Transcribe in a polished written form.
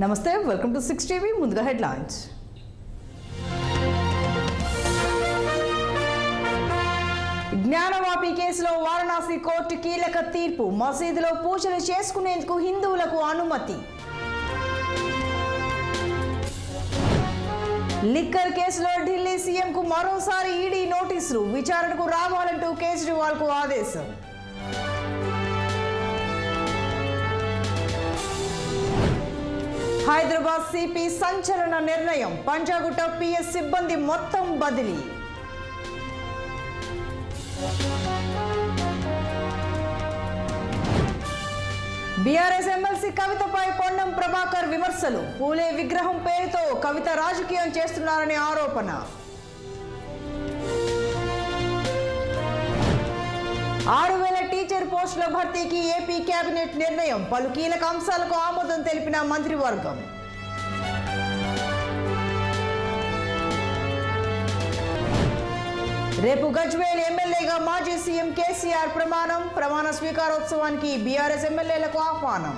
నమస్తే, welcome to 6 TV. ముందుగా headlines. Gyanvapi కేసులో వారణాసి కోర్టు కీలక తీర్పు. మసీదులో పూజలు చేసుకునేందుకు హిందువులకు అనుమతి. లిక్కర్ కేసులో ఢిల్లీ సీఎంకు మరోసారి ఈడీ నోటీసులు. విచారణకు రావాలంటూ కేజ్రీవాల్కు ఆదేశం. హైదరాబాద్ సిపి సంచలన నిర్ణయం. పంజాగుట్ట పిఎస్ సిబ్బంది మొత్తం బదిలీ. బీఆర్ఎస్ ఎమ్మెల్సీ కవితపై పొన్నం ప్రభాకర్ విమర్శలు. పూలే విగ్రహం పేరుతో కవిత రాజకీయం చేస్తున్నారని ఆరోపణ. 6,000 టీచర్ పోస్టుల భర్తీకి ఏపీ కేబినెట్ నిర్ణయం. పలు కీలక అంశాలకు ఆమోదం తెలిపిన మంత్రివర్గం. రేపు గజ్వేల్ ఎమ్మెల్యేగా మాజీ సీఎం కేసీఆర్ ప్రమాణ స్వీకారోత్సవానికి బీఆర్ఎస్ ఎమ్మెల్యేలకు ఆహ్వానం.